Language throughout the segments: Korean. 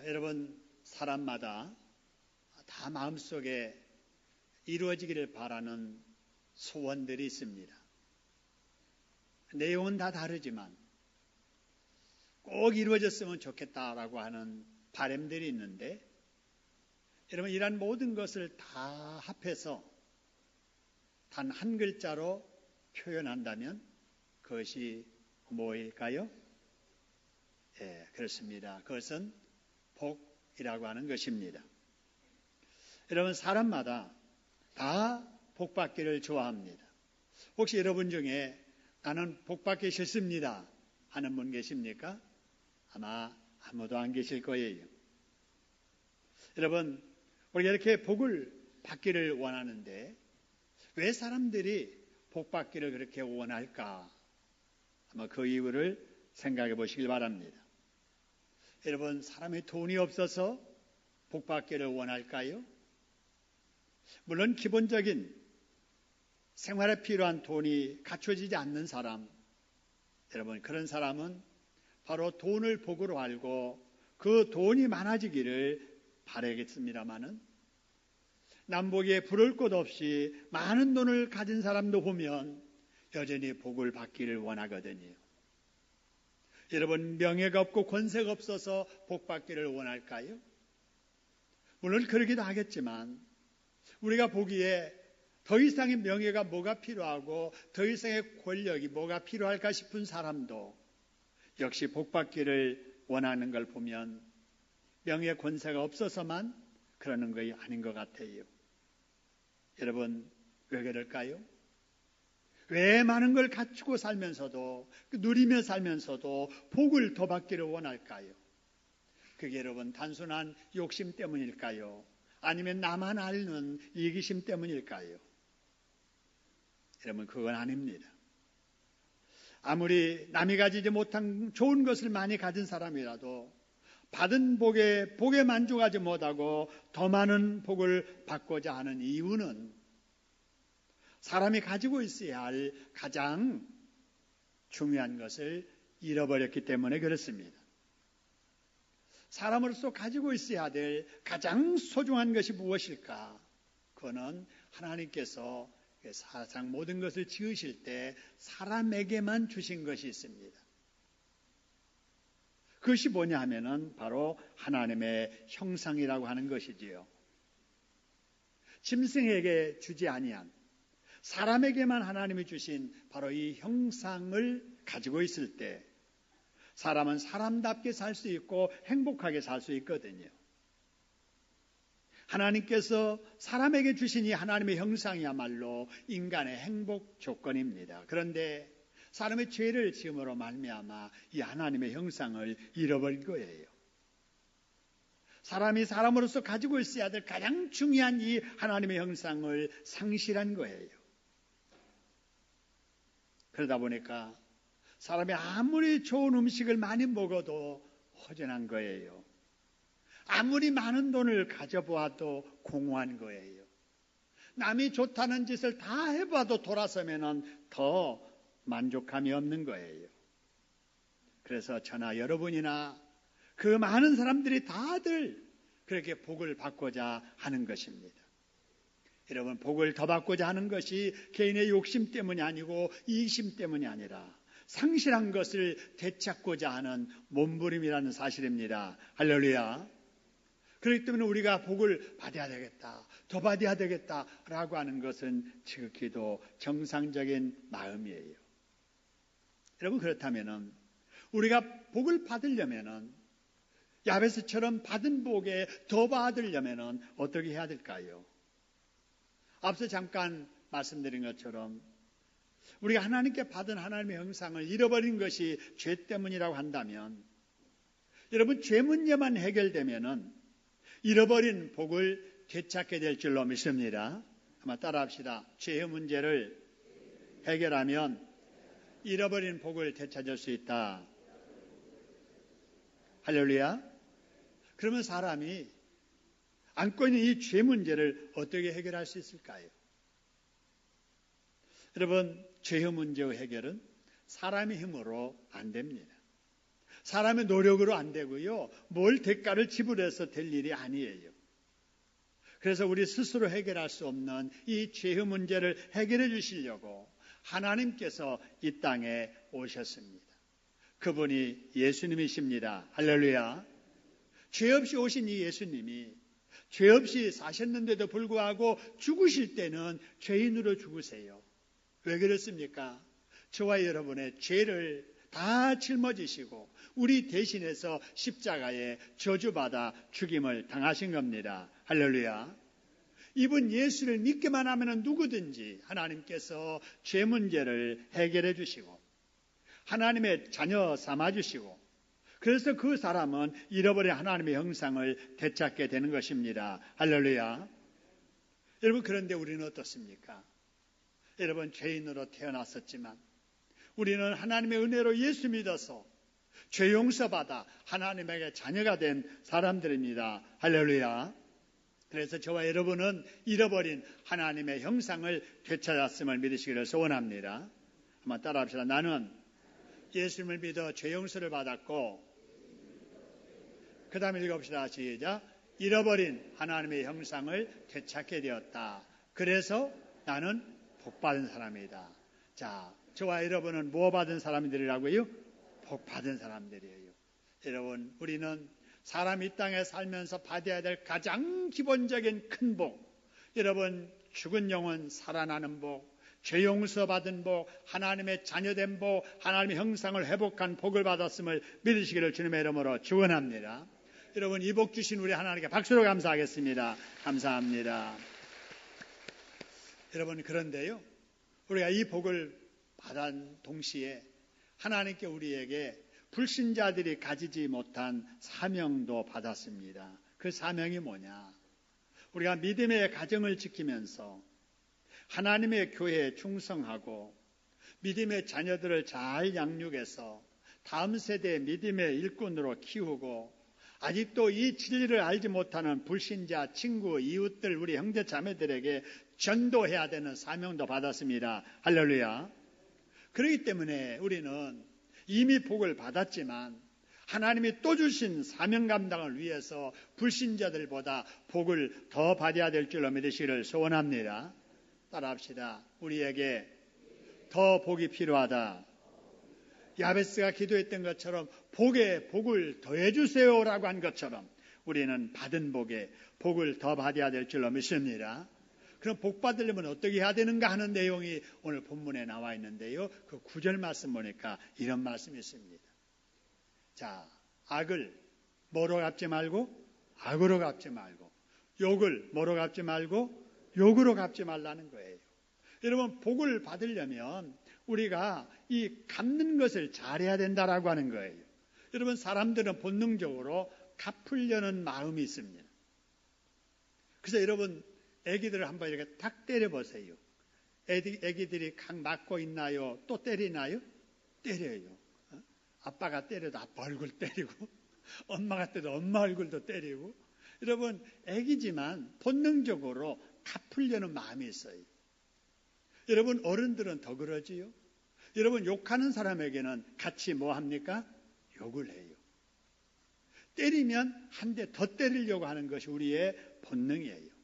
여러분, 사람마다 다 마음속에 이루어지기를 바라는 소원들이 있습니다. 내용은 다 다르지만 꼭 이루어졌으면 좋겠다라고 하는 바람들이 있는데, 여러분, 이러한 모든 것을 다 합해서 단 한 글자로 표현한다면 그것이 뭐일까요? 예, 그렇습니다. 그것은 복이라고 하는 것입니다. 여러분, 사람마다 다 복받기를 좋아합니다. 혹시 여러분 중에 나는 복받기 싫습니다 하는 분 계십니까? 아마 아무도 안 계실 거예요. 여러분, 우리가 이렇게 복을 받기를 원하는데 왜 사람들이 복받기를 그렇게 원할까? 아마 그 이유를 생각해 보시길 바랍니다. 여러분, 사람이 돈이 없어서 복받기를 원할까요? 물론 기본적인 생활에 필요한 돈이 갖춰지지 않는 사람, 여러분, 그런 사람은 바로 돈을 복으로 알고 그 돈이 많아지기를 바라겠습니다마는, 남보기에 부러울 것 없이 많은 돈을 가진 사람도 보면 여전히 복을 받기를 원하거든요. 여러분, 명예가 없고 권세가 없어서 복 받기를 원할까요? 물론 그러기도 하겠지만, 우리가 보기에 더 이상의 명예가 뭐가 필요하고 더 이상의 권력이 뭐가 필요할까 싶은 사람도 역시 복 받기를 원하는 걸 보면 명예 권세가 없어서만 그러는 것이 아닌 것 같아요. 여러분, 왜 그럴까요? 왜 많은 걸 갖추고 살면서도, 누리며 살면서도 복을 더 받기를 원할까요? 그게 여러분, 단순한 욕심 때문일까요? 아니면 나만 앓는 이기심 때문일까요? 여러분, 그건 아닙니다. 아무리 남이 가지지 못한 좋은 것을 많이 가진 사람이라도 받은 복에 만족하지 못하고 더 많은 복을 받고자 하는 이유는 사람이 가지고 있어야 할 가장 중요한 것을 잃어버렸기 때문에 그렇습니다. 사람으로서 가지고 있어야 될 가장 소중한 것이 무엇일까? 그거는 하나님께서 세상 모든 것을 지으실 때 사람에게만 주신 것이 있습니다. 그것이 뭐냐 하면은 바로 하나님의 형상이라고 하는 것이지요. 짐승에게 주지 아니한, 사람에게만 하나님이 주신 바로 이 형상을 가지고 있을 때 사람은 사람답게 살 수 있고 행복하게 살 수 있거든요. 하나님께서 사람에게 주신 이 하나님의 형상이야말로 인간의 행복 조건입니다. 그런데 사람의 죄를 지음으로 말미암아 이 하나님의 형상을 잃어버린 거예요. 사람이 사람으로서 가지고 있어야 될 가장 중요한 이 하나님의 형상을 상실한 거예요. 그러다 보니까 사람이 아무리 좋은 음식을 많이 먹어도 허전한 거예요. 아무리 많은 돈을 가져보아도 공허한 거예요. 남이 좋다는 짓을 다 해봐도 돌아서면 더 만족감이 없는 거예요. 그래서 저나 여러분이나 그 많은 사람들이 다들 그렇게 복을 받고자 하는 것입니다. 여러분, 복을 더 받고자 하는 것이 개인의 욕심 때문이 아니고 이기심 때문이 아니라 상실한 것을 되찾고자 하는 몸부림이라는 사실입니다. 할렐루야. 그렇기 때문에 우리가 복을 받아야 되겠다, 더 받아야 되겠다라고 하는 것은 지극히도 정상적인 마음이에요. 여러분, 그렇다면은 우리가 복을 받으려면은 야베스처럼 받은 복에 더 받으려면은 어떻게 해야 될까요? 앞서 잠깐 말씀드린 것처럼 우리가 하나님께 받은 하나님의 형상을 잃어버린 것이 죄 때문이라고 한다면, 여러분, 죄 문제만 해결되면은 잃어버린 복을 되찾게 될 줄로 믿습니다. 한번 따라합시다. 죄의 문제를 해결하면 잃어버린 복을 되찾을 수 있다. 할렐루야. 그러면 사람이 안고 있는 이 죄 문제를 어떻게 해결할 수 있을까요? 여러분, 죄의 문제의 해결은 사람의 힘으로 안 됩니다. 사람의 노력으로 안 되고요. 뭘 대가를 지불해서 될 일이 아니에요. 그래서 우리 스스로 해결할 수 없는 이 죄의 문제를 해결해 주시려고 하나님께서 이 땅에 오셨습니다. 그분이 예수님이십니다. 할렐루야. 죄 없이 오신 이 예수님이 죄 없이 사셨는데도 불구하고 죽으실 때는 죄인으로 죽으세요. 왜 그렇습니까? 저와 여러분의 죄를 다 짊어지시고 우리 대신해서 십자가에 저주받아 죽임을 당하신 겁니다. 할렐루야. 이분 예수를 믿기만 하면 누구든지 하나님께서 죄 문제를 해결해 주시고 하나님의 자녀 삼아 주시고 그래서 그 사람은 잃어버린 하나님의 형상을 되찾게 되는 것입니다. 할렐루야. 여러분, 그런데 우리는 어떻습니까? 여러분, 죄인으로 태어났었지만 우리는 하나님의 은혜로 예수 믿어서 죄 용서받아 하나님에게 자녀가 된 사람들입니다. 할렐루야. 그래서 저와 여러분은 잃어버린 하나님의 형상을 되찾았음을 믿으시기를 소원합니다. 한번 따라합시다. 나는 예수님을 믿어 죄 용서를 받았고, 그 다음에 읽어봅시다. 시작. 잃어버린 하나님의 형상을 되찾게 되었다. 그래서 나는 복받은 사람이다. 자, 저와 여러분은 뭐 받은 사람들이라고요? 복받은 사람들이에요. 여러분, 우리는 사람이 이 땅에 살면서 받아야 될 가장 기본적인 큰 복, 여러분, 죽은 영혼 살아나는 복, 죄 용서받은 복, 하나님의 자녀된 복, 하나님의 형상을 회복한 복을 받았음을 믿으시기를 주님의 이름으로 축원합니다. 여러분, 이 복 주신 우리 하나님께 박수로 감사하겠습니다. 감사합니다. 여러분, 그런데요, 우리가 이 복을 받은 동시에 하나님께 우리에게 불신자들이 가지지 못한 사명도 받았습니다. 그 사명이 뭐냐? 우리가 믿음의 가정을 지키면서 하나님의 교회에 충성하고 믿음의 자녀들을 잘 양육해서 다음 세대의 믿음의 일꾼으로 키우고 아직도 이 진리를 알지 못하는 불신자, 친구, 이웃들, 우리 형제 자매들에게 전도해야 되는 사명도 받았습니다. 할렐루야. 그렇기 때문에 우리는 이미 복을 받았지만 하나님이 또 주신 사명 감당을 위해서 불신자들보다 복을 더 받아야 될 줄로 믿으시기를 소원합니다. 따라합시다. 우리에게 더 복이 필요하다. 야베스가 기도했던 것처럼 복에 복을 더해 주세요라고 한 것처럼 우리는 받은 복에 복을 더 받아야 될 줄로 믿습니다. 그럼 복 받으려면 어떻게 해야 되는가 하는 내용이 오늘 본문에 나와 있는데요. 그 9절 말씀 보니까 이런 말씀이 있습니다. 자, 악을 뭐로 갚지 말고 악으로 갚지 말고, 욕을 뭐로 갚지 말고 욕으로 갚지 말라는 거예요. 여러분, 복을 받으려면 우리가 이 갚는 것을 잘해야 된다라고 하는 거예요. 여러분, 사람들은 본능적으로 갚으려는 마음이 있습니다. 그래서 여러분, 애기들을 한번 이렇게 탁 때려보세요. 애기들이 각 맞고 있나요? 또 때리나요? 때려요. 아빠가 때려도 아빠 얼굴 때리고, 엄마가 때려도 엄마 얼굴도 때리고. 여러분, 애기지만 본능적으로 갚으려는 마음이 있어요. 여러분, 어른들은 더 그러지요. 여러분, 욕하는 사람에게는 같이 뭐 합니까? 욕을 해요. 때리면 한 대 더 때리려고 하는 것이 우리의 본능이에요.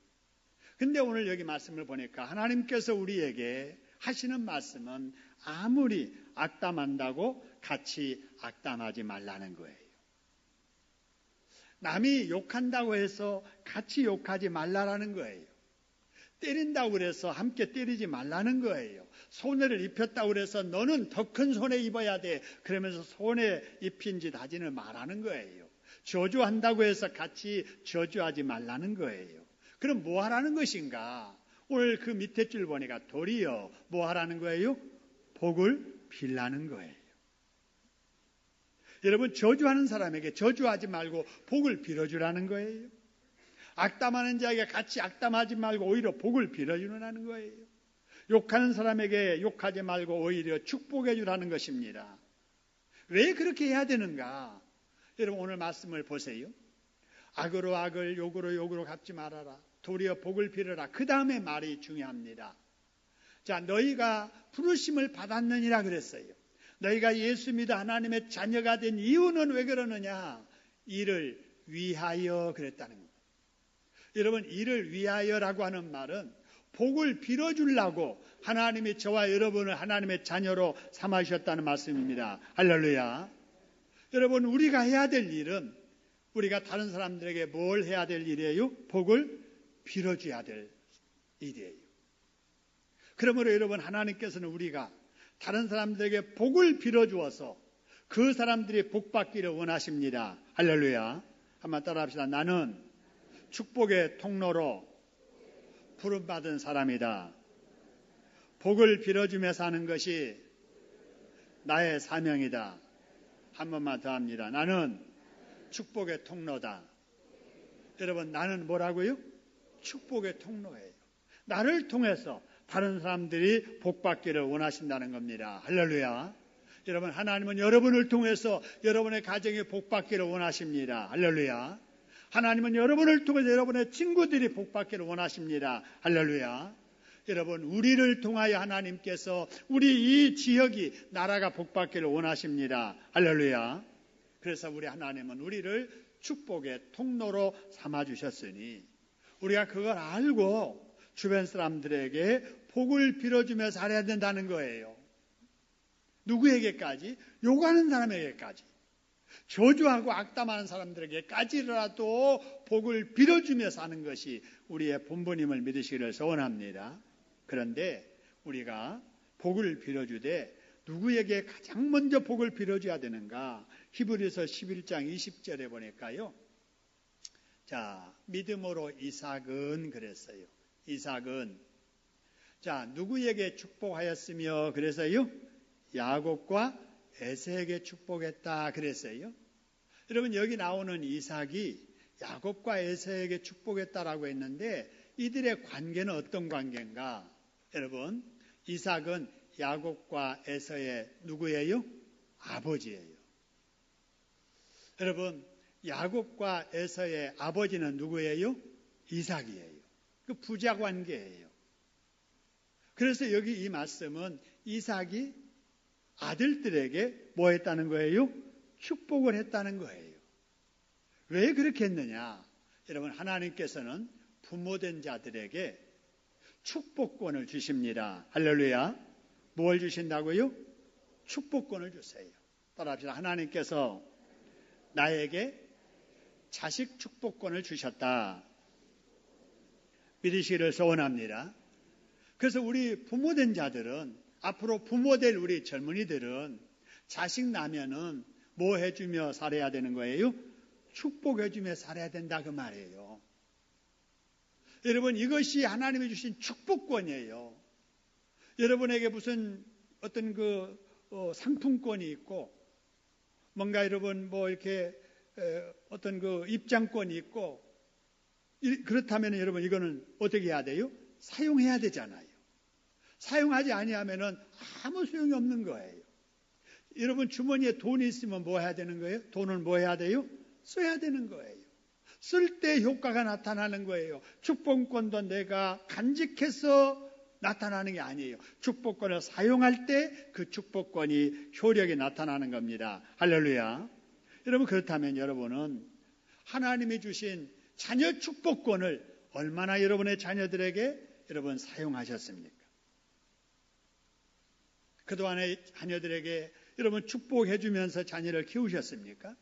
근데 오늘 여기 말씀을 보니까 하나님께서 우리에게 하시는 말씀은 아무리 악담한다고 같이 악담하지 말라는 거예요. 남이 욕한다고 해서 같이 욕하지 말라라는 거예요. 때린다고 그래서 함께 때리지 말라는 거예요. 손해를 입혔다고 그래서 너는 더 큰 손해 입어야 돼. 그러면서 손해 입힌 짓 하지는 말라는 거예요. 저주한다고 해서 같이 저주하지 말라는 거예요. 그럼 뭐 하라는 것인가? 오늘 그 밑에 줄 보니까 도리어 뭐 하라는 거예요? 복을 빌라는 거예요. 여러분, 저주하는 사람에게 저주하지 말고 복을 빌어주라는 거예요. 악담하는 자에게 같이 악담하지 말고 오히려 복을 빌어주라는 거예요. 욕하는 사람에게 욕하지 말고 오히려 축복해 주라는 것입니다. 왜 그렇게 해야 되는가? 여러분, 오늘 말씀을 보세요. 악으로 악을, 욕으로 욕으로 갚지 말아라. 도리어 복을 빌어라. 그 다음에 말이 중요합니다. 자, 너희가 부르심을 받았느니라 그랬어요. 너희가 예수 믿어 하나님의 자녀가 된 이유는 왜 그러느냐? 이를 위하여 그랬다는 거예요. 여러분, 이를 위하여라고 하는 말은 복을 빌어주려고 하나님이 저와 여러분을 하나님의 자녀로 삼으셨다는 말씀입니다. 할렐루야. 여러분, 우리가 해야 될 일은 우리가 다른 사람들에게 뭘 해야 될 일이에요? 복을 빌어줘야 될 일이에요. 그러므로 여러분, 하나님께서는 우리가 다른 사람들에게 복을 빌어주어서 그 사람들이 복받기를 원하십니다. 할렐루야. 한번 따라합시다. 나는 축복의 통로로 부름받은 사람이다. 복을 빌어주며 사는 것이 나의 사명이다. 한 번만 더 합니다. 나는 축복의 통로다. 여러분, 나는 뭐라고요? 축복의 통로예요. 나를 통해서 다른 사람들이 복받기를 원하신다는 겁니다. 할렐루야. 여러분, 하나님은 여러분을 통해서 여러분의 가정에 복받기를 원하십니다. 할렐루야. 하나님은 여러분을 통해서 여러분의 친구들이 복받기를 원하십니다. 할렐루야. 여러분, 우리를 통하여 하나님께서 우리 이 지역이 나라가 복받기를 원하십니다. 할렐루야. 그래서 우리 하나님은 우리를 축복의 통로로 삼아주셨으니 우리가 그걸 알고 주변 사람들에게 복을 빌어주며 살아야 된다는 거예요. 누구에게까지? 욕하는 사람에게까지. 저주하고 악담하는 사람들에게까지라도 복을 빌어주며 사는 것이 우리의 본분임을 믿으시기를 소원합니다. 그런데 우리가 복을 빌어주되 누구에게 가장 먼저 복을 빌어줘야 되는가? 히브리서 11장 20절에 보니까요. 자, 믿음으로 이삭은 그랬어요. 이삭은 누구에게 축복하였으며 그래서요? 야곱과 에서에게 축복했다 그랬어요. 여러분, 여기 나오는 이삭이 야곱과 에서에게 축복했다라고 했는데 이들의 관계는 어떤 관계인가? 여러분, 이삭은 야곱과 에서의 누구예요? 아버지예요. 여러분, 야곱과 에서의 아버지는 누구예요? 이삭이에요. 그 부자 관계예요. 그래서 여기 이 말씀은 이삭이 아들들에게 뭐 했다는 거예요? 축복을 했다는 거예요. 왜 그렇게 했느냐? 여러분, 하나님께서는 부모된 자들에게 축복권을 주십니다. 할렐루야. 뭘 주신다고요? 축복권을 주세요. 따라합시다. 하나님께서 나에게 자식 축복권을 주셨다. 믿으시기를 소원합니다. 그래서 우리 부모된 자들은, 앞으로 부모될 우리 젊은이들은 자식 나면은 뭐 해주며 살아야 되는 거예요? 축복해주며 살아야 된다 그 말이에요. 여러분, 이것이 하나님이 주신 축복권이에요. 여러분에게 무슨 어떤 상품권이 있고 뭔가 여러분 이렇게 어떤 입장권이 있고 그렇다면 여러분 이거는 어떻게 해야 돼요? 사용해야 되잖아요. 사용하지 아니하면은 아무 소용이 없는 거예요. 여러분, 주머니에 돈이 있으면 뭐 해야 되는 거예요? 돈을 뭐 해야 돼요? 써야 되는 거예요. 쓸 때 효과가 나타나는 거예요. 축복권도 내가 간직해서 나타나는 게 아니에요. 축복권을 사용할 때 그 축복권이 효력이 나타나는 겁니다. 할렐루야. 여러분, 그렇다면 여러분은 하나님이 주신 자녀 축복권을 얼마나 여러분의 자녀들에게 여러분 사용하셨습니까? 그동안에 자녀들에게 여러분 축복해 주면서 자녀를 키우셨습니까?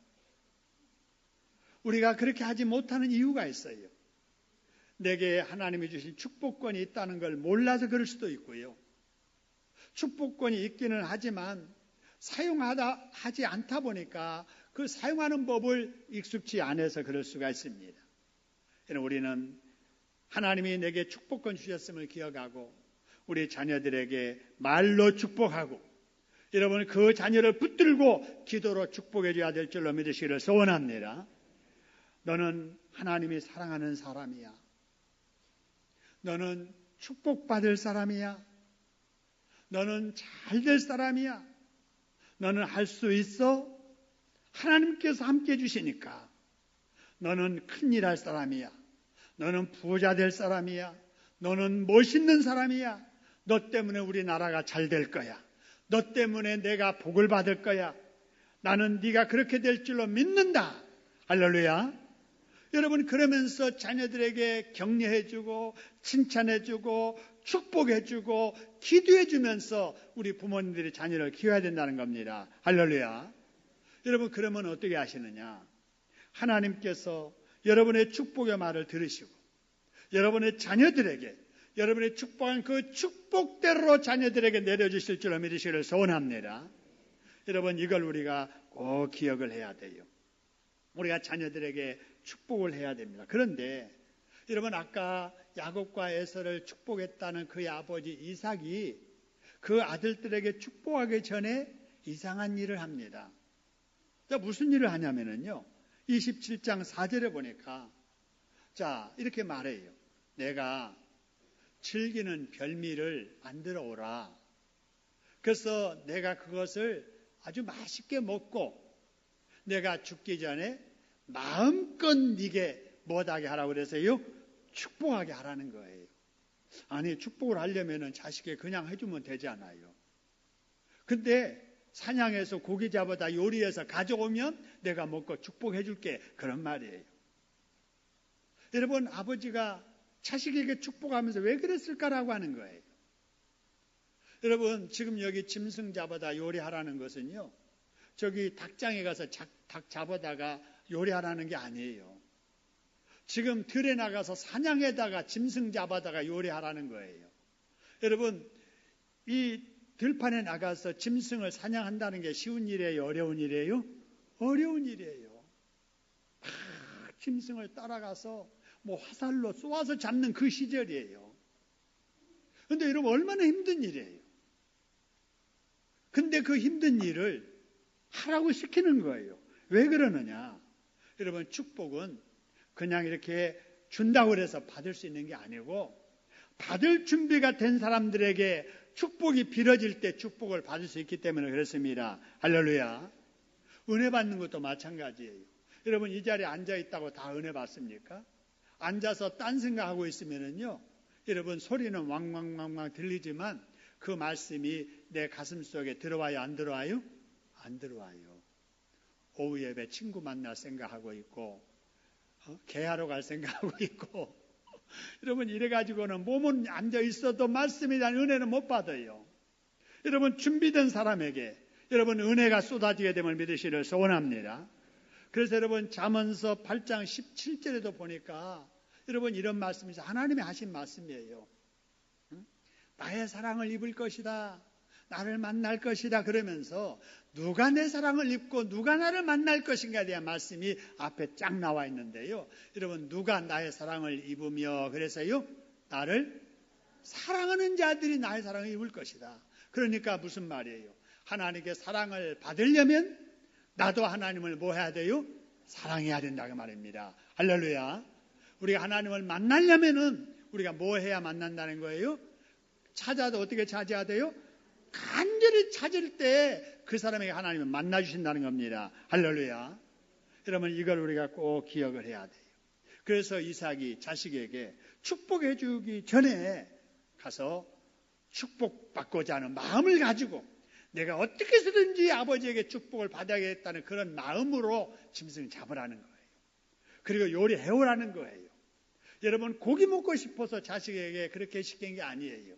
우리가 그렇게 하지 못하는 이유가 있어요. 내게 하나님이 주신 축복권이 있다는 걸 몰라서 그럴 수도 있고요. 축복권이 있기는 하지만 하지 않다 보니까 그 사용하는 법을 익숙치 않아서 그럴 수가 있습니다. 우리는 하나님이 내게 축복권 주셨음을 기억하고 우리 자녀들에게 말로 축복하고 여러분 그 자녀를 붙들고 기도로 축복해 줘야 될 줄로 믿으시기를 소원합니다. 너는 하나님이 사랑하는 사람이야. 너는 축복받을 사람이야. 너는 잘 될 사람이야. 너는 할 수 있어. 하나님께서 함께 해주시니까. 너는 큰일 할 사람이야. 너는 부자 될 사람이야. 너는 멋있는 사람이야. 너 때문에 우리나라가 잘 될 거야. 너 때문에 내가 복을 받을 거야. 나는 네가 그렇게 될 줄로 믿는다. 할렐루야. 여러분, 그러면서 자녀들에게 격려해주고 칭찬해주고 축복해주고 기도해주면서 우리 부모님들이 자녀를 키워야 된다는 겁니다. 할렐루야. 여러분, 그러면 어떻게 하시느냐? 하나님께서 여러분의 축복의 말을 들으시고 여러분의 자녀들에게 여러분의 축복한 그 축복대로 자녀들에게 내려주실 줄로 믿으시기를 소원합니다. 여러분, 이걸 우리가 꼭 기억을 해야 돼요. 우리가 자녀들에게 축복을 해야 됩니다. 그런데 여러분, 아까 야곱과 에서를 축복했다는 그의 아버지 이삭이 그 아들들에게 축복하기 전에 이상한 일을 합니다. 자, 무슨 일을 하냐면요, 27장 4절에 보니까 자, 이렇게 말해요. 내가 즐기는 별미를 만들어 오라. 그래서 내가 그것을 아주 맛있게 먹고 내가 죽기 전에 마음껏 네게 못하게 하라고 그래서요, 축복하게 하라는 거예요. 아니, 축복을 하려면 자식에게 그냥 해주면 되잖아요. 근데 사냥해서 고기 잡아다 요리해서 가져오면 내가 먹고 축복해 줄게, 그런 말이에요. 여러분, 아버지가 자식에게 축복하면서 왜 그랬을까라고 하는 거예요. 여러분, 지금 여기 짐승 잡아다 요리하라는 것은요, 저기 닭장에 가서 닭 잡아다가 요리하라는 게 아니에요. 지금 들에 나가서 사냥에다가 짐승 잡아다가 요리하라는 거예요. 여러분, 이 들판에 나가서 짐승을 사냥한다는 게 쉬운 일이에요? 어려운 일이에요? 어려운 일이에요. 막 짐승을 따라가서 뭐 화살로 쏘아서 잡는 그 시절이에요. 그런데 여러분, 얼마나 힘든 일이에요. 근데 그 힘든 일을 하라고 시키는 거예요. 왜 그러느냐? 여러분, 축복은 그냥 이렇게 준다고 해서 받을 수 있는 게 아니고 받을 준비가 된 사람들에게 축복이 빌어질 때 축복을 받을 수 있기 때문에 그렇습니다. 할렐루야. 은혜 받는 것도 마찬가지예요. 여러분, 이 자리에 앉아 있다고 다 은혜 받습니까? 앉아서 딴 생각하고 있으면요, 여러분, 소리는 왕왕왕왕 들리지만 그 말씀이 내 가슴 속에 들어와요, 안 들어와요? 안 들어와요. 오후 예배 친구 만날 생각하고 있고 개하러 갈 생각하고 있고 여러분, 이래가지고는 몸은 앉아 있어도 말씀에 대한 은혜는 못 받아요. 여러분, 준비된 사람에게 여러분 은혜가 쏟아지게 됨을 믿으시기를 소원합니다. 그래서 여러분, 잠언서 8장 17절에도 보니까 여러분, 이런 말씀이 하나님이 하신 말씀이에요. 나의 사랑을 입을 것이다, 나를 만날 것이다 그러면서 누가 내 사랑을 입고 누가 나를 만날 것인가에 대한 말씀이 앞에 쫙 나와 있는데요. 여러분, 누가 나의 사랑을 입으며 그래서요, 나를 사랑하는 자들이 나의 사랑을 입을 것이다. 그러니까 무슨 말이에요? 하나님께 사랑을 받으려면 나도 하나님을 뭐 해야 돼요? 사랑해야 된다고 말입니다. 할렐루야. 우리가 하나님을 만나려면은 우리가 뭐 해야 만난다는 거예요? 찾아도 어떻게 찾아야 돼요? 간절히 찾을 때 그 사람에게 하나님을 만나주신다는 겁니다. 할렐루야. 여러분, 이걸 우리가 꼭 기억을 해야 돼요. 그래서 이삭이 자식에게 축복해 주기 전에 가서 축복받고자 하는 마음을 가지고 내가 어떻게 해서든지 아버지에게 축복을 받아야겠다는 그런 마음으로 짐승을 잡으라는 거예요. 그리고 요리해 오라는 거예요. 여러분, 고기 먹고 싶어서 자식에게 그렇게 시킨 게 아니에요.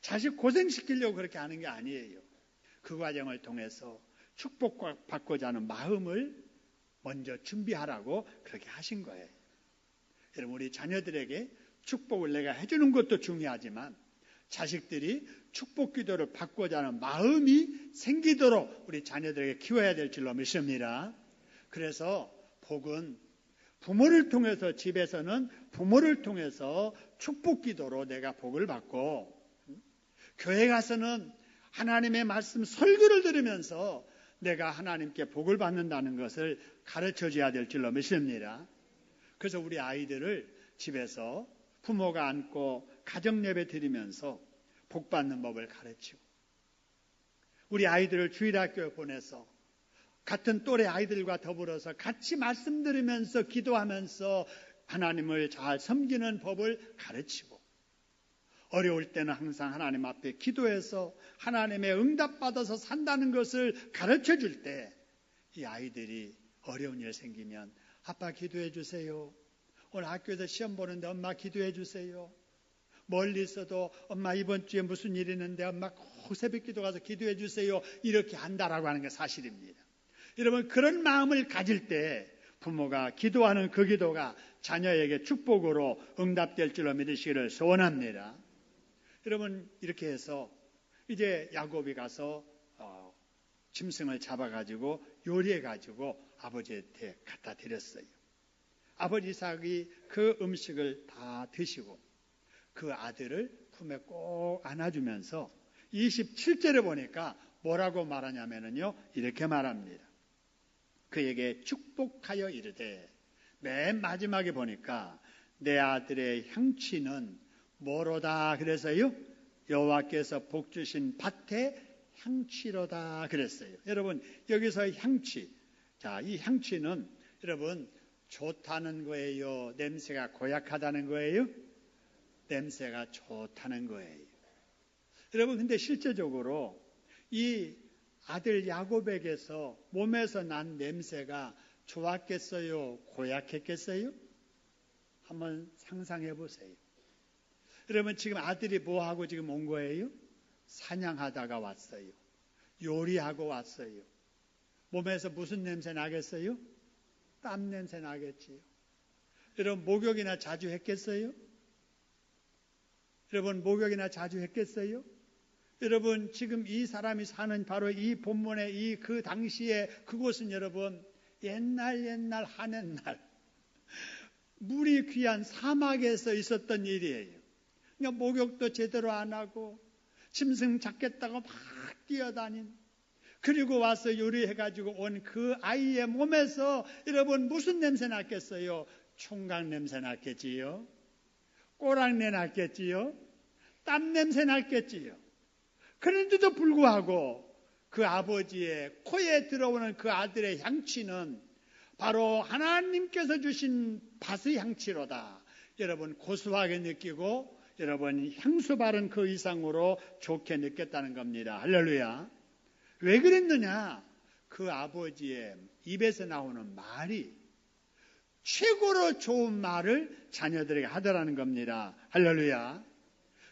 자식 고생시키려고 그렇게 하는 게 아니에요. 그 과정을 통해서 축복받고자 하는 마음을 먼저 준비하라고 그렇게 하신 거예요. 여러분, 우리 자녀들에게 축복을 내가 해주는 것도 중요하지만 자식들이 축복 기도를 받고자 하는 마음이 생기도록 우리 자녀들에게 키워야 될 줄로 믿습니다. 그래서 복은 부모를 통해서, 집에서는 부모를 통해서 축복 기도로 내가 복을 받고, 교회 가서는 하나님의 말씀 설교를 들으면서 내가 하나님께 복을 받는다는 것을 가르쳐 줘야 될 줄로 믿습니다. 그래서 우리 아이들을 집에서 부모가 안고 가정 예배 드리면서 복 받는 법을 가르치고, 우리 아이들을 주일학교에 보내서 같은 또래 아이들과 더불어서 같이 말씀 들으면서 기도하면서 하나님을 잘 섬기는 법을 가르치고, 어려울 때는 항상 하나님 앞에 기도해서 하나님의 응답받아서 산다는 것을 가르쳐 줄 때 이 아이들이 어려운 일 생기면 아빠 기도해 주세요. 오늘 학교에서 시험 보는데 엄마 기도해 주세요. 멀리 있어도 엄마 이번 주에 무슨 일 있는데 엄마 꼭 새벽 기도 가서 기도해 주세요. 이렇게 한다라고 하는 게 사실입니다. 여러분 그런 마음을 가질 때 부모가 기도하는 그 기도가 자녀에게 축복으로 응답될 줄로 믿으시기를 소원합니다. 여러분 이렇게 해서 이제 야곱이 가서 짐승을 잡아가지고 요리해가지고 아버지한테 갖다 드렸어요. 아버지 이삭이 그 음식을 다 드시고 그 아들을 품에 꼭 안아주면서 27절에 보니까 뭐라고 말하냐면요 이렇게 말합니다. 그에게 축복하여 이르되 맨 마지막에 보니까 내 아들의 향취는 뭐로다 그래서요 여호와께서 복 주신 밭의 향취로다 그랬어요. 여러분 여기서 향취, 자, 이 향취는 여러분 좋다는 거예요? 냄새가 고약하다는 거예요? 냄새가 좋다는 거예요. 여러분 근데 실제적으로 이 아들 야곱에게서 몸에서 난 냄새가 좋았겠어요? 고약했겠어요? 한번 상상해 보세요. 여러분 지금 아들이 뭐하고 지금 온 거예요? 사냥하다가 왔어요. 요리하고 왔어요. 몸에서 무슨 냄새 나겠어요? 땀 냄새 나겠지요. 여러분 목욕이나 자주 했겠어요? 여러분 목욕이나 자주 했겠어요? 여러분 지금 이 사람이 사는 바로 이 본문의 이 그 당시에 그곳은 여러분 옛날 한햇날 물이 귀한 사막에서 있었던 일이에요. 그러니까 목욕도 제대로 안 하고 짐승 잡겠다고 막 뛰어다닌 그리고 와서 요리해가지고 온 그 아이의 몸에서 여러분 무슨 냄새 났겠어요? 총각 냄새 났겠지요? 꼬랑내 났겠지요? 땀 냄새 났겠지요? 그런데도 불구하고 그 아버지의 코에 들어오는 그 아들의 향취는 바로 하나님께서 주신 밭의 향취로다. 여러분 고소하게 느끼고 여러분 향수 바른 그 이상으로 좋게 느꼈다는 겁니다. 할렐루야. 왜 그랬느냐? 그 아버지의 입에서 나오는 말이 최고로 좋은 말을 자녀들에게 하더라는 겁니다. 할렐루야.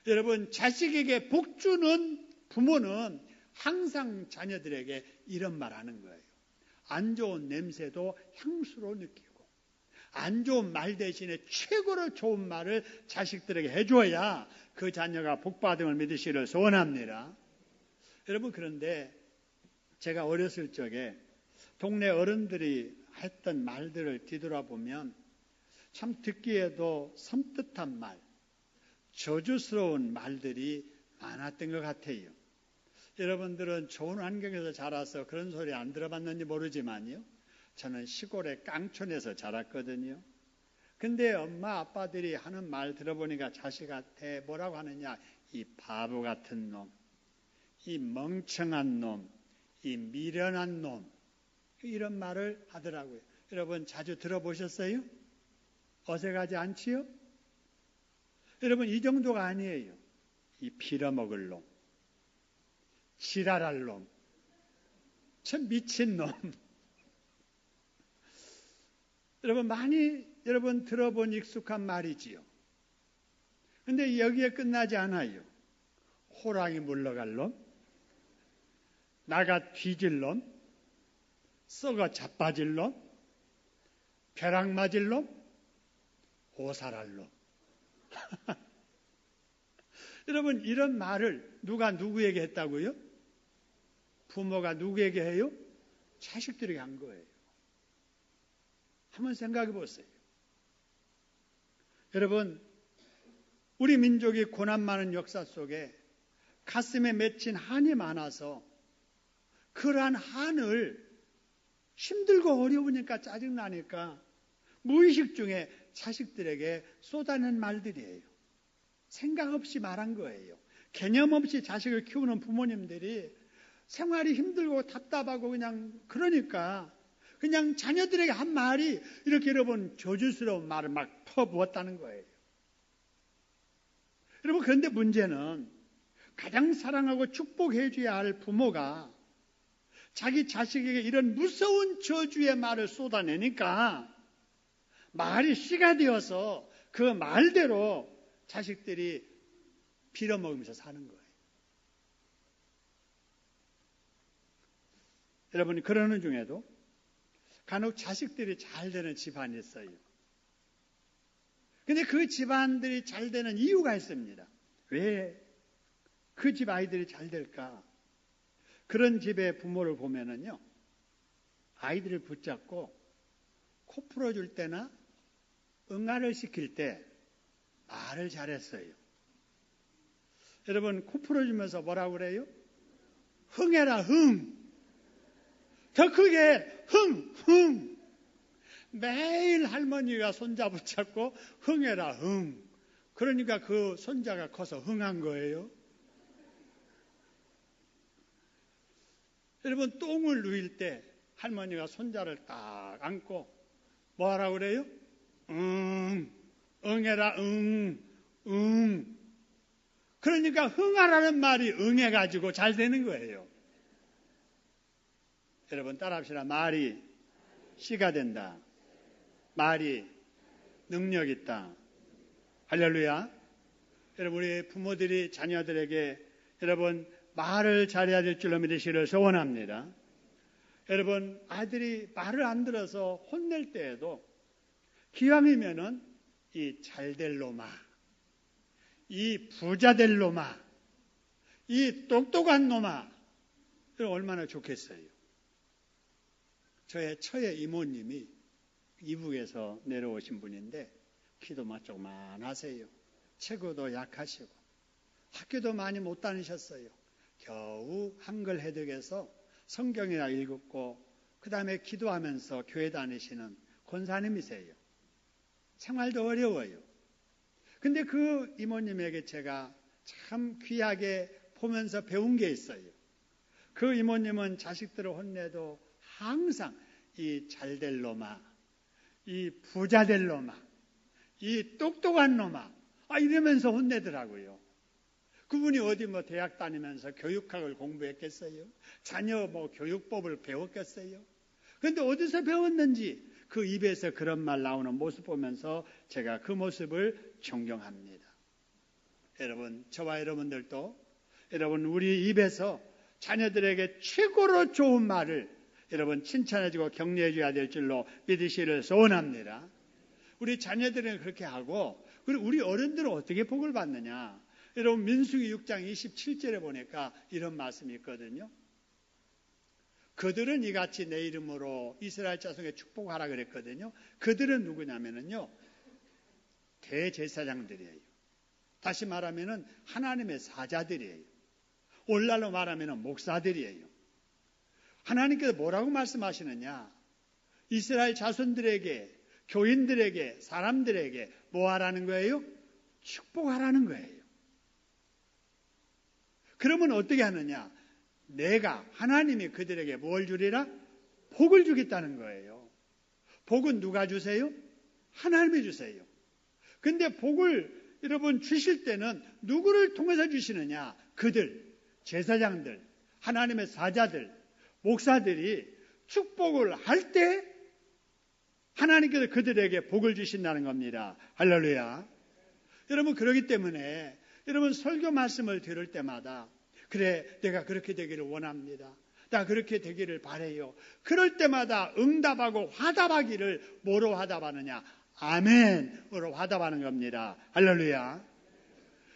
여러분 자식에게 복 주는 부모는 항상 자녀들에게 이런 말 하는 거예요. 안 좋은 냄새도 향수로 느끼고 안 좋은 말 대신에 최고로 좋은 말을 자식들에게 해줘야 그 자녀가 복받음을 믿으시기를 소원합니다. 여러분 그런데 제가 어렸을 적에 동네 어른들이 했던 말들을 뒤돌아보면 참 듣기에도 섬뜩한 말, 저주스러운 말들이 많았던 것 같아요. 여러분들은 좋은 환경에서 자라서 그런 소리 안 들어봤는지 모르지만요. 저는 시골의 깡촌에서 자랐거든요. 근데 엄마 아빠들이 하는 말 들어보니까 자식한테 뭐라고 하느냐. 이 바보 같은 놈, 이 멍청한 놈, 이 미련한 놈 이런 말을 하더라고요. 여러분 자주 들어보셨어요? 어색하지 않지요? 여러분 이 정도가 아니에요. 이 빌어먹을 놈, 지랄할 놈, 참 미친 놈. 여러분 많이 여러분 들어본 익숙한 말이지요. 근데 여기에 끝나지 않아요. 호랑이 물러갈 놈, 나가 뒤질 놈, 썩어 자빠질 놈, 벼락 맞을 놈, 오살할 놈. 여러분 이런 말을 누가 누구에게 했다고요? 부모가 누구에게 해요? 자식들에게 한 거예요. 한번 생각해 보세요. 여러분 우리 민족이 고난 많은 역사 속에 가슴에 맺힌 한이 많아서 그러한 한을 힘들고 어려우니까 짜증나니까 무의식 중에 자식들에게 쏟아낸 말들이에요. 생각 없이 말한 거예요. 개념 없이 자식을 키우는 부모님들이 생활이 힘들고 답답하고 그러니까 그냥 자녀들에게 한 말이 이렇게 여러분 저주스러운 말을 막 퍼부었다는 거예요. 여러분, 그런데 문제는 가장 사랑하고 축복해 줘야 할 부모가 자기 자식에게 이런 무서운 저주의 말을 쏟아내니까 말이 씨가 되어서 그 말대로 자식들이 빌어먹으면서 사는 거예요. 여러분이 그러는 중에도 간혹 자식들이 잘 되는 집안이 있어요. 근데 그 집안들이 잘 되는 이유가 있습니다. 왜 그 집 아이들이 잘 될까? 그런 집의 부모를 보면은요, 아이들을 붙잡고 코 풀어줄 때나 응아를 시킬 때 말을 잘했어요. 여러분, 코 풀어주면서 뭐라고 그래요? 흥해라, 흥. 더 크게, 흥, 흥. 매일 할머니가 손자 붙잡고 흥해라, 흥. 그러니까 그 손자가 커서 흥한 거예요. 여러분, 똥을 누일 때 할머니가 손자를 딱 안고 뭐하라고 그래요? 응해라, 응. 그러니까 흥하라는 말이 응해가지고 잘 되는 거예요. 여러분, 따라합시다. 말이 씨가 된다. 말이 능력 있다. 할렐루야. 여러분, 우리 부모들이 자녀들에게 여러분 말을 잘해야 될 줄로 믿으시기를 소원합니다. 여러분, 아들이 말을 안 들어서 혼낼 때에도 기왕이면은 이 잘될 놈아, 이 부자 될 놈아, 이 똑똑한 놈아, 얼마나 좋겠어요. 저의 처의 이모님이 이북에서 내려오신 분인데 키도 조그만하세요. 체구도 약하시고 학교도 많이 못 다니셨어요. 겨우 한글 해독해서 성경이나 읽고 그 다음에 기도하면서 교회 다니시는 권사님이세요. 생활도 어려워요. 근데 그 이모님에게 제가 참 귀하게 보면서 배운 게 있어요. 그 이모님은 자식들을 혼내도 항상 이 잘될 놈아, 이 부자 될 놈아, 이 똑똑한 놈아, 이러면서 혼내더라고요. 그분이 어디 대학 다니면서 교육학을 공부했겠어요? 자녀 교육법을 배웠겠어요? 그런데 어디서 배웠는지 그 입에서 그런 말 나오는 모습 보면서 제가 그 모습을 존경합니다. 여러분, 저와 여러분들도 여러분 우리 입에서 자녀들에게 최고로 좋은 말을 여러분 칭찬해주고 격려해줘야 될 줄로 믿으시기를 소원합니다. 우리 자녀들은 그렇게 하고, 그리고 우리 어른들은 어떻게 복을 받느냐? 여러분, 민수기 6장 27절에 보니까 이런 말씀이 있거든요. 그들은 이같이 내 이름으로 이스라엘 자손에게 축복하라 그랬거든요. 그들은 누구냐면요, 대제사장들이에요. 다시 말하면은 하나님의 사자들이에요. 오늘날로 말하면은 목사들이에요. 하나님께서 뭐라고 말씀하시느냐? 이스라엘 자손들에게, 교인들에게, 사람들에게 뭐 하라는 거예요? 축복하라는 거예요. 그러면 어떻게 하느냐? 내가, 하나님이 그들에게 뭘 주리라? 복을 주겠다는 거예요. 복은 누가 주세요? 하나님이 주세요. 근데 복을 여러분 주실 때는 누구를 통해서 주시느냐? 그들, 제사장들, 하나님의 사자들, 목사들이 축복을 할 때 하나님께서 그들에게 복을 주신다는 겁니다. 할렐루야. 여러분, 그러기 때문에 여러분 설교 말씀을 들을 때마다 그래, 내가 그렇게 되기를 원합니다. 나 그렇게 되기를 바래요. 그럴 때마다 응답하고 화답하기를 뭐로 화답하느냐? 아멘으로 화답하는 겁니다. 할렐루야.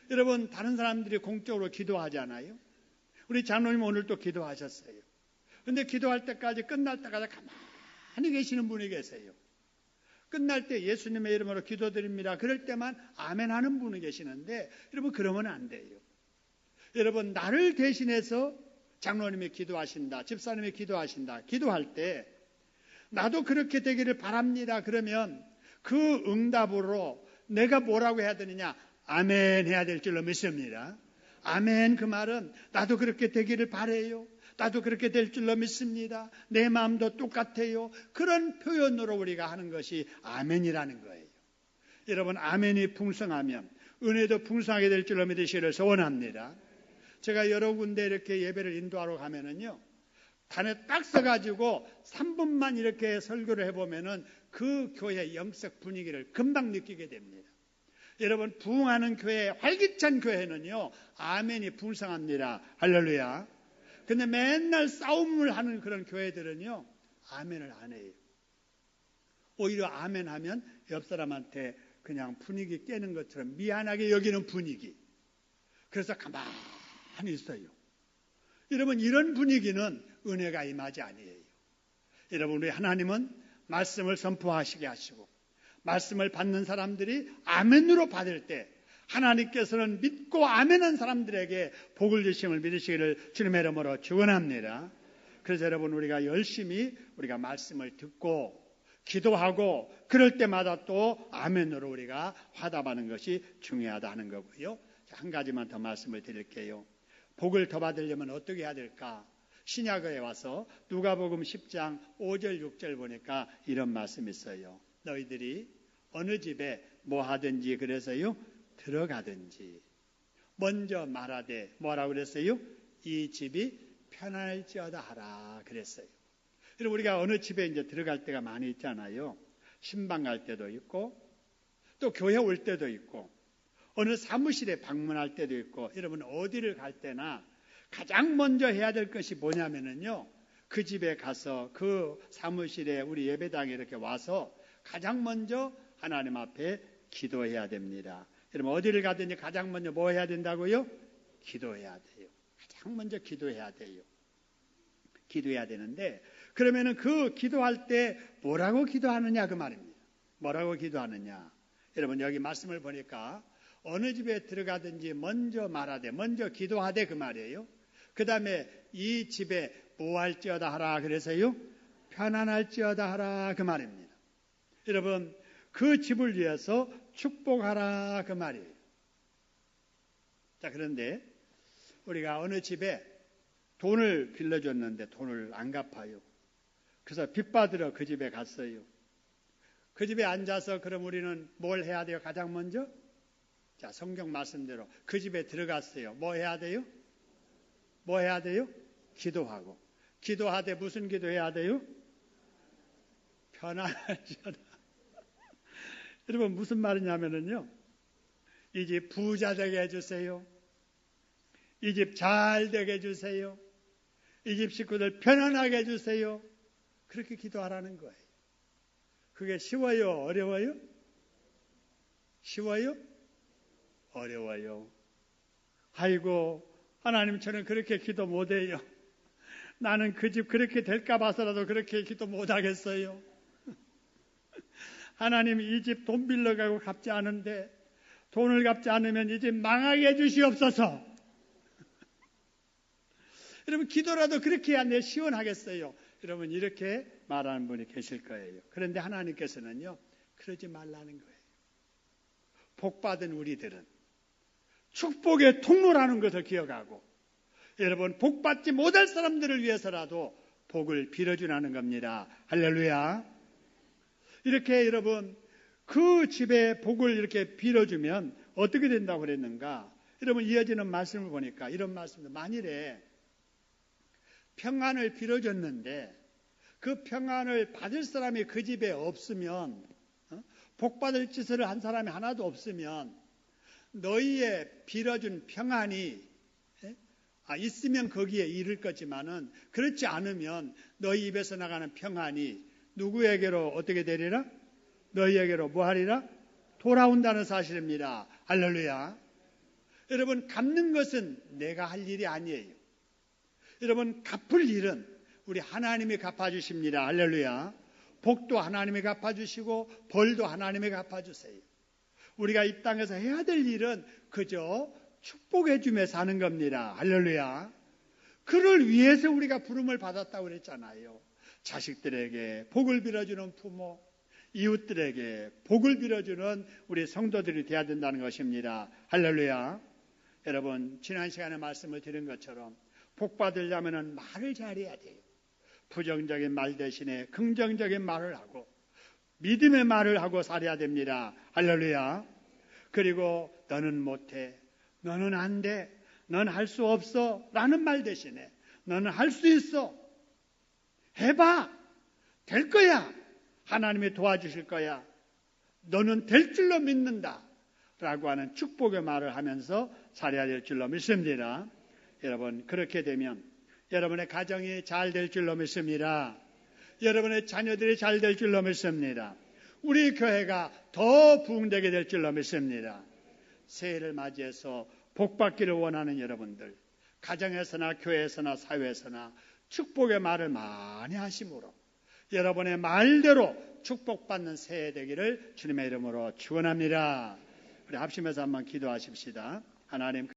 여러분, 다른 사람들이 공적으로 기도하잖아요. 우리 장로님 오늘 또 기도하셨어요. 근데 기도할 때까지, 끝날 때까지 가만히 계시는 분이 계세요. 끝날 때 예수님의 이름으로 기도드립니다. 그럴 때만 아멘 하는 분이 계시는데, 여러분, 그러면 안 돼요. 여러분, 나를 대신해서 장로님이 기도하신다, 집사님이 기도하신다, 기도할 때 나도 그렇게 되기를 바랍니다. 그러면 그 응답으로 내가 뭐라고 해야 되느냐? 아멘 해야 될 줄로 믿습니다. 아멘, 그 말은 나도 그렇게 되기를 바래요. 나도 그렇게 될 줄로 믿습니다. 내 마음도 똑같아요. 그런 표현으로 우리가 하는 것이 아멘이라는 거예요. 여러분, 아멘이 풍성하면 은혜도 풍성하게 될 줄로 믿으시기를 소원합니다. 제가 여러 군데 이렇게 예배를 인도하러 가면은요, 단에 딱 서가지고 3분만 이렇게 설교를 해보면은 그 교회의 영적 분위기를 금방 느끼게 됩니다. 여러분, 부흥하는 교회, 활기찬 교회는요, 아멘이 풍성합니다. 할렐루야. 근데 맨날 싸움을 하는 그런 교회들은요, 아멘을 안 해요. 오히려 아멘 하면 옆 사람한테 그냥 분위기 깨는 것처럼 미안하게 여기는 분위기. 그래서 가만히 있어요. 여러분, 이런 분위기는 은혜가 임하지 아니에요. 여러분, 우리 하나님은 말씀을 선포하시게 하시고 말씀을 받는 사람들이 아멘으로 받을 때 하나님께서는 믿고 아멘한 사람들에게 복을 주심을 믿으시기를 주님의 이름으로 축원합니다. 그래서 여러분, 우리가 열심히 우리가 말씀을 듣고 기도하고 그럴 때마다 또 아멘으로 우리가 화답하는 것이 중요하다는 거고요. 한 가지만 더 말씀을 드릴게요. 복을 더 받으려면 어떻게 해야 될까? 신약에 와서 누가복음 10장 5절 6절 보니까 이런 말씀이 있어요. 너희들이 어느 집에 뭐 하든지 그래서요 들어가든지 먼저 말하되 뭐라고 그랬어요? 이 집이 편안할지어다 하라 그랬어요. 그리고 우리가 어느 집에 이제 들어갈 때가 많이 있잖아요. 신방 갈 때도 있고 또 교회 올 때도 있고 어느 사무실에 방문할 때도 있고 여러분 어디를 갈 때나 가장 먼저 해야 될 것이 뭐냐면은요. 그 집에 가서 그 사무실에 우리 예배당에 이렇게 와서 가장 먼저 하나님 앞에 기도해야 됩니다. 여러분 어디를 가든지 가장 먼저 뭐 해야 된다고요? 기도해야 돼요. 가장 먼저 기도해야 돼요. 기도해야 되는데 그러면은 그 기도할 때 뭐라고 기도하느냐 그 말입니다. 뭐라고 기도하느냐? 여러분 여기 말씀을 보니까 어느 집에 들어가든지 먼저 말하되 먼저 기도하되 그 말이에요. 그 다음에 이 집에 뭐 할지어다 하라 그래서요 편안할지어다 하라 그 말입니다. 여러분 그 집을 위해서 축복하라 그 말이에요. 자 그런데 우리가 어느 집에 돈을 빌려줬는데 돈을 안 갚아요. 그래서 빚받으러 그 집에 갔어요. 그 집에 앉아서 그럼 우리는 뭘 해야 돼요? 가장 먼저? 자 성경 말씀대로 그 집에 들어갔어요. 뭐 해야 돼요? 뭐 해야 돼요? 기도하고. 기도하되 무슨 기도해야 돼요? 편안하시라. 여러분 무슨 말이냐면요. 이 집 부자 되게 해주세요. 이 집 잘 되게 해주세요. 이 집 식구들 편안하게 해주세요. 그렇게 기도하라는 거예요. 그게 쉬워요? 어려워요? 쉬워요? 어려워요. 아이고 하나님 저는 그렇게 기도 못해요. 나는 그 집 그렇게 될까 봐서라도 그렇게 기도 못하겠어요. 하나님 이 집 돈 빌려가고 갚지 않은데 돈을 갚지 않으면 이 집 망하게 해주시옵소서. 여러분 기도라도 그렇게 해야 내 시원하겠어요. 여러분 이렇게 말하는 분이 계실 거예요. 그런데 하나님께서는요 그러지 말라는 거예요. 복받은 우리들은 축복의 통로라는 것을 기억하고 여러분 복받지 못할 사람들을 위해서라도 복을 빌어주라는 겁니다. 할렐루야. 이렇게 여러분 그 집에 복을 이렇게 빌어주면 어떻게 된다고 그랬는가? 여러분 이어지는 말씀을 보니까 이런 말씀도 만일에 평안을 빌어줬는데 그 평안을 받을 사람이 그 집에 없으면 복받을 짓을 한 사람이 하나도 없으면 너희의 빌어준 평안이 있으면 거기에 이를 거지만은 그렇지 않으면 너희 입에서 나가는 평안이 누구에게로 어떻게 되리라? 너희에게로 뭐 하리라? 돌아온다는 사실입니다. 할렐루야. 여러분 갚는 것은 내가 할 일이 아니에요. 여러분 갚을 일은 우리 하나님이 갚아주십니다. 할렐루야. 복도 하나님이 갚아주시고 벌도 하나님이 갚아주세요. 우리가 이 땅에서 해야 될 일은 그저 축복해 주며 사는 겁니다. 할렐루야. 그를 위해서 우리가 부름을 받았다고 그랬잖아요. 자식들에게 복을 빌어주는 부모, 이웃들에게 복을 빌어주는 우리 성도들이 되어야 된다는 것입니다. 할렐루야. 여러분 지난 시간에 말씀을 드린 것처럼 복 받으려면 말을 잘해야 돼요. 부정적인 말 대신에 긍정적인 말을 하고 믿음의 말을 하고 살아야 됩니다. 할렐루야. 그리고 너는 못해, 너는 안 돼, 넌 할 수 없어 라는 말 대신에 너는 할 수 있어, 해봐, 될 거야, 하나님이 도와주실 거야, 너는 될 줄로 믿는다 라고 하는 축복의 말을 하면서 살아야 될 줄로 믿습니다. 여러분, 그렇게 되면 여러분의 가정이 잘 될 줄로 믿습니다. 여러분의 자녀들이 잘 될 줄로 믿습니다. 우리 교회가 더 부흥되게 될 줄로 믿습니다. 새해를 맞이해서 복받기를 원하는 여러분들, 가정에서나 교회에서나 사회에서나 축복의 말을 많이 하심으로 여러분의 말대로 축복받는 새해 되기를 주님의 이름으로 축원합니다. 우리 합심해서 한번 기도하십시다. 하나님,